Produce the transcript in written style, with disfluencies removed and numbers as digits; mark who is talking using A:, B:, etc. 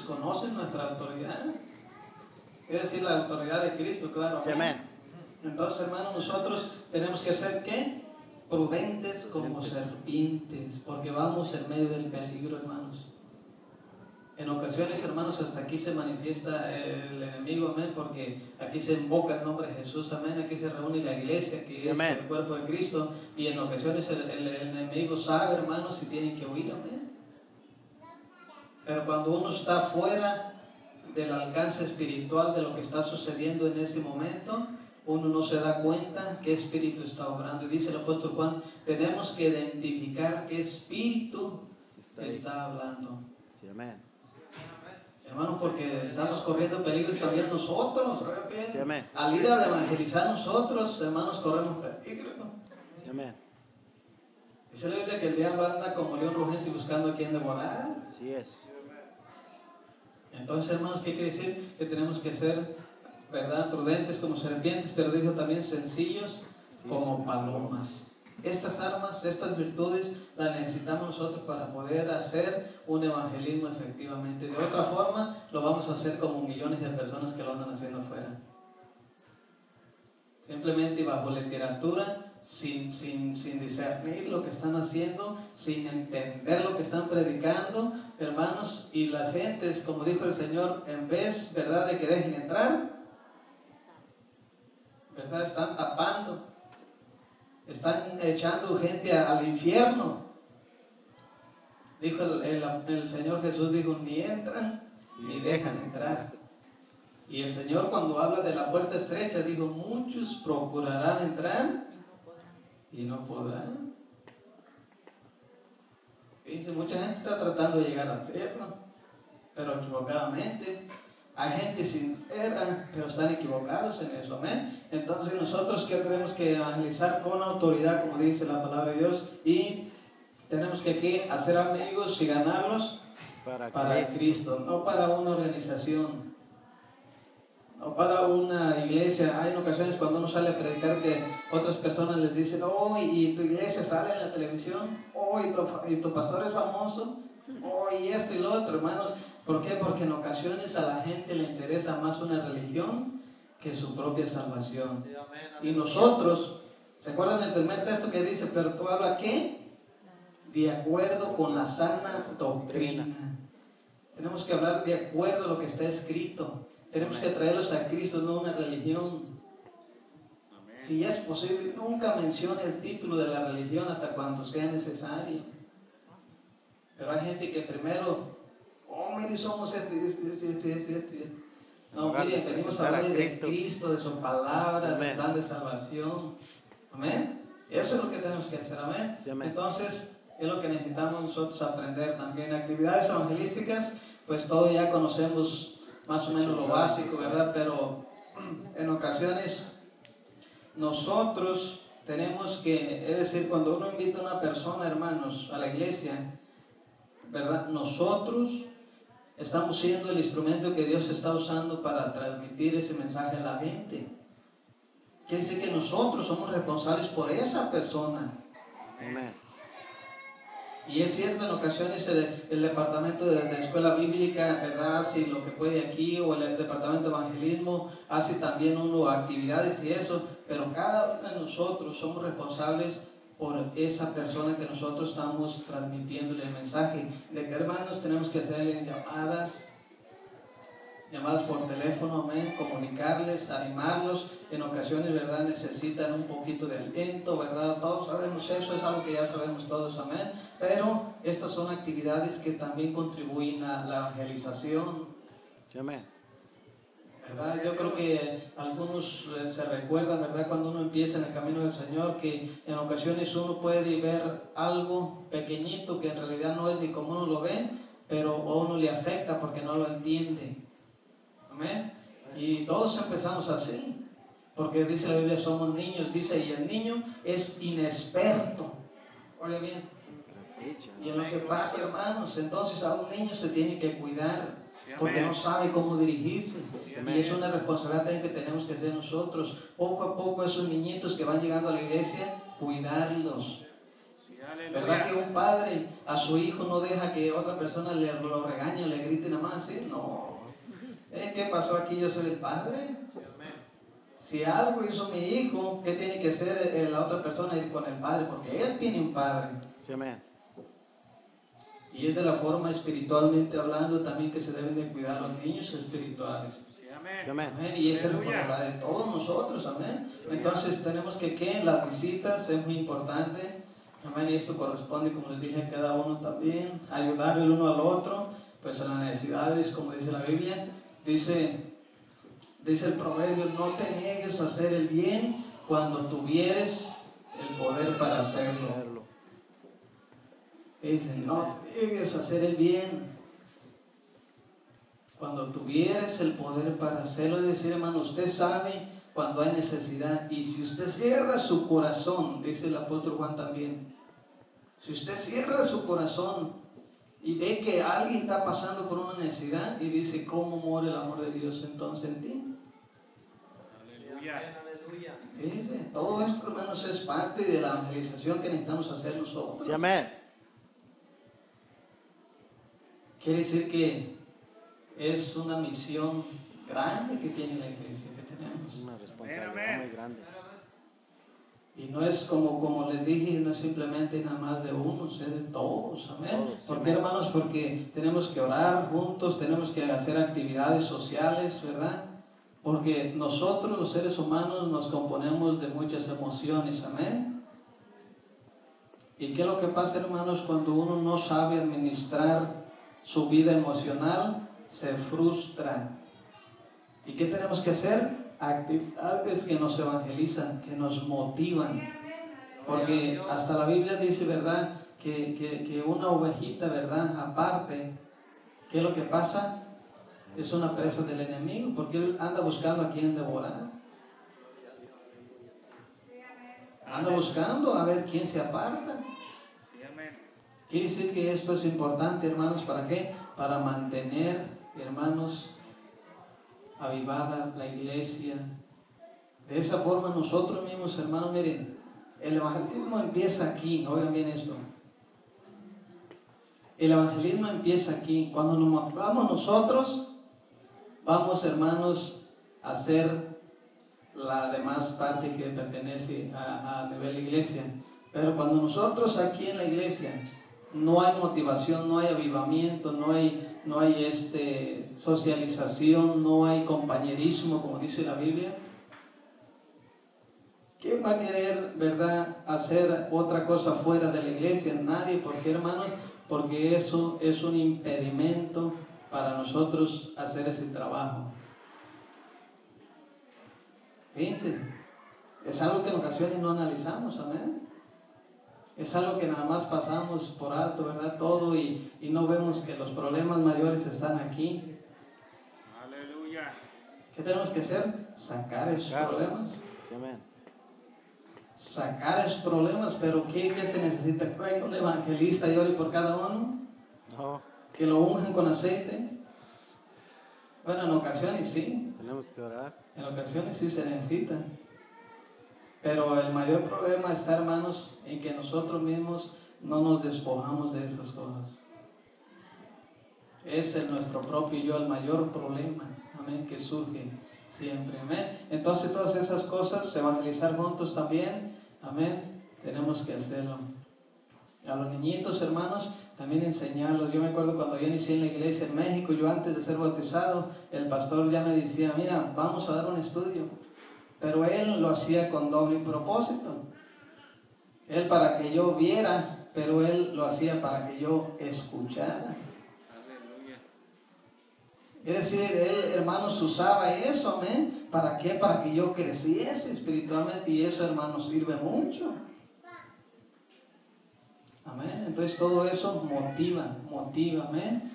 A: conocen nuestra autoridad. Es decir, la autoridad de Cristo, claro.
B: Sí, amén.
A: Entonces, hermanos, nosotros tenemos que ser, ¿qué? Prudentes como serpientes, porque vamos en medio del peligro, hermanos. En ocasiones, hermanos, hasta aquí se manifiesta el enemigo, amén, porque aquí se invoca el nombre de Jesús, amén, aquí se reúne la iglesia, que
B: sí,
A: es
B: amén,
A: el cuerpo de Cristo, y en ocasiones el enemigo sabe, hermanos, si tienen que huir, amén. Pero cuando uno está fuera del alcance espiritual de lo que está sucediendo en ese momento, uno no se da cuenta qué espíritu está obrando. Y dice el apóstol Juan, tenemos que identificar qué espíritu está hablando.
B: Sí, amén.
A: Hermanos, porque estamos corriendo peligros también nosotros.
B: Sí, amén.
A: Al ir a evangelizar nosotros, hermanos, corremos peligro.
B: Sí, amén.
A: Dice la Biblia que el diablo anda como león rugente buscando a quien devorar.
B: Así es.
A: Entonces, hermanos, ¿qué quiere decir? Que tenemos que ser, ¿verdad?, prudentes como serpientes, pero dijo también sencillos como palomas. Estas armas, estas virtudes, las necesitamos nosotros para poder hacer un evangelismo efectivamente. De otra forma, lo vamos a hacer como millones de personas que lo andan haciendo afuera. Simplemente bajo literatura, sin discernir lo que están haciendo, sin entender lo que están predicando, hermanos, y las gentes, como dijo el Señor, en vez, ¿verdad?, de que dejen entrar, ¿verdad?, están tapando. Están echando gente al infierno. Dijo el Señor Jesús, dijo, ni entran ni dejan entrar. Y el Señor, cuando habla de la puerta estrecha, dijo, muchos procurarán entrar y no podrán. Dice, mucha gente está tratando de llegar al cielo, pero equivocadamente. Hay gente sincera, pero están equivocados en eso, amén. Entonces nosotros que tenemos que evangelizar con autoridad, como dice la palabra de Dios, y tenemos que hacer amigos y ganarlos para Cristo, no para una organización, no para una iglesia. Hay en ocasiones cuando uno sale a predicar que otras personas les dicen, oh, y tu iglesia sale en la televisión, oh, y tu pastor es famoso, oh, y esto y lo otro, hermanos. ¿Por qué? Porque en ocasiones a la gente le interesa más una religión que su propia salvación. Y nosotros, ¿recuerdan el primer texto que dice, pero tú hablas qué? De acuerdo con la sana doctrina. Tenemos que hablar de acuerdo a lo que está escrito. Tenemos que traerlos a Cristo, no una religión. Si es posible, nunca mencione el título de la religión hasta cuando sea necesario. Pero hay gente que primero, oh, mire, somos este. No, mire, venimos a hablar de Cristo, de su palabra, del plan de salvación. Amén. Eso es lo que tenemos que hacer, amén.
B: Sí, amén.
A: Entonces, es lo que necesitamos nosotros aprender también. Actividades evangelísticas, pues todo ya conocemos más o menos lo básico, ¿verdad? Pero en ocasiones nosotros tenemos que, es decir, cuando uno invita a una persona, hermanos, a la iglesia, ¿verdad?, nosotros estamos siendo el instrumento que Dios está usando para transmitir ese mensaje a la gente. Quiere decir que nosotros somos responsables por esa persona.
B: Amén.
A: Y es cierto, en ocasiones el departamento de escuela bíblica, ¿verdad?, hace lo que puede aquí, o el departamento de evangelismo hace también actividades y eso, pero cada uno de nosotros somos responsables por esa persona que nosotros estamos transmitiéndole el mensaje. De que, hermanos, tenemos que hacerle llamadas por teléfono, amén, comunicarles, animarlos. En ocasiones, ¿verdad?, necesitan un poquito de aliento, ¿verdad? Todos sabemos eso, es algo que ya sabemos todos, amén. Pero estas son actividades que también contribuyen a la evangelización.
B: Sí, amén.
A: ¿Verdad? Yo creo que algunos se recuerdan, ¿verdad?, cuando uno empieza en el camino del Señor, que en ocasiones uno puede ver algo pequeñito que en realidad no es ni como uno lo ve, pero a uno le afecta porque no lo entiende. Amén. Y todos empezamos así, porque dice la Biblia, somos niños, dice, y el niño es inexperto. Oye bien. Y en lo que pasa, hermanos, entonces a un niño se tiene que cuidar, porque no sabe cómo dirigirse. Y es una responsabilidad también que tenemos que hacer nosotros. Poco a poco esos niñitos que van llegando a la iglesia, cuidarlos. ¿Verdad que un padre a su hijo no deja que otra persona lo regañe o le grite nada más? ¿Sí? No. ¿Qué pasó aquí? Yo soy el padre. Si algo hizo mi hijo, ¿qué tiene que hacer la otra persona? Ir con el padre, porque él tiene un padre.
B: Sí, amén.
A: Y es de la forma espiritualmente hablando también que se deben de cuidar los niños espirituales.
B: Sí, amén.
A: Amén. Y es el problema de todos nosotros. Amén. Entonces tenemos que las visitas es muy importante. Amén. Y esto corresponde, como les dije, a cada uno también. Ayudar el uno al otro, pues a las necesidades, como dice la Biblia. Dice el proverbio: no te niegues a hacer el bien cuando tuvieres el poder para hacerlo. Dice: no te niegues a hacer el bien cuando tuvieres el poder para hacerlo. Es decir, hermano, usted sabe cuando hay necesidad, y si usted cierra su corazón, dice el apóstol Juan también, si usted cierra su corazón y ve que alguien está pasando por una necesidad y dice: ¿cómo mora el amor de Dios entonces en ti?
C: Aleluya.
A: Dice, todo esto, hermanos, es parte de la evangelización que necesitamos hacer nosotros.
B: Sí, amén.
A: Quiere decir que es una misión grande que tiene la iglesia, que tenemos.
B: Una responsabilidad muy grande.
A: Y no es como les dije, no es simplemente nada más de unos, es de todos, amén.
B: Todos,
A: ¿Por qué,
B: amén.
A: hermanos? Porque tenemos que orar juntos, tenemos que hacer actividades sociales, ¿verdad? Porque nosotros, los seres humanos, nos componemos de muchas emociones, amén. ¿Y qué es lo que pasa, hermanos, cuando uno no sabe administrar su vida emocional? Se frustra. ¿Y qué tenemos que hacer? Actividades que nos evangelizan, que nos motivan. Porque hasta la Biblia dice, ¿verdad?, que una ovejita, ¿verdad?, aparte, ¿qué es lo que pasa? Es una presa del enemigo, porque él anda buscando a quien devorar. Anda buscando a ver quién se aparta. Quiere decir que esto es importante, hermanos. ¿Para qué? Para mantener, hermanos, avivada la iglesia. De esa forma nosotros mismos, hermanos, miren, el evangelismo empieza aquí. Oigan bien esto. El evangelismo empieza aquí. Cuando nos motivamos nosotros, vamos, hermanos, a hacer la demás parte que pertenece a nivel iglesia. Pero cuando nosotros aquí en la iglesia no hay motivación, no hay avivamiento, no hay socialización, no hay compañerismo, como dice la Biblia, ¿quién va a querer, verdad, hacer otra cosa fuera de la iglesia? Nadie. ¿Por qué, hermanos? Porque eso es un impedimento para nosotros hacer ese trabajo. Fíjense, es algo que en ocasiones no analizamos, amén. Es algo que nada más pasamos por alto, ¿verdad? Todo, y no vemos que los problemas mayores están aquí.
C: Aleluya.
A: ¿Qué tenemos que hacer? Sacar esos problemas.
B: Sí, amén.
A: Sacar esos problemas, pero ¿qué se necesita? ¿Que un evangelista y ore por cada uno?
B: No,
A: ¿Que lo unjan con aceite? Bueno, en ocasiones sí.
B: tenemos que orar.
A: En ocasiones sí se necesita. Pero el mayor problema está, hermanos, en que nosotros mismos no nos despojamos de esas cosas. Es en nuestro propio yo el mayor problema, amén, que surge siempre, amén. Entonces todas esas cosas, evangelizar juntos también, amén, tenemos que hacerlo. A los niñitos, hermanos, también enseñarlos. Yo me acuerdo cuando yo inicié en la iglesia en México, yo antes de ser bautizado, el pastor ya me decía: mira, vamos a dar un estudio. Pero él lo hacía con doble propósito. Él para que yo viera, pero él lo hacía para que yo escuchara.
C: Aleluya.
A: Es decir, él, hermanos, usaba eso, amén. ¿Para qué? Para que yo creciese espiritualmente, y eso, hermanos, sirve mucho. Amén. Entonces todo eso motiva, amén.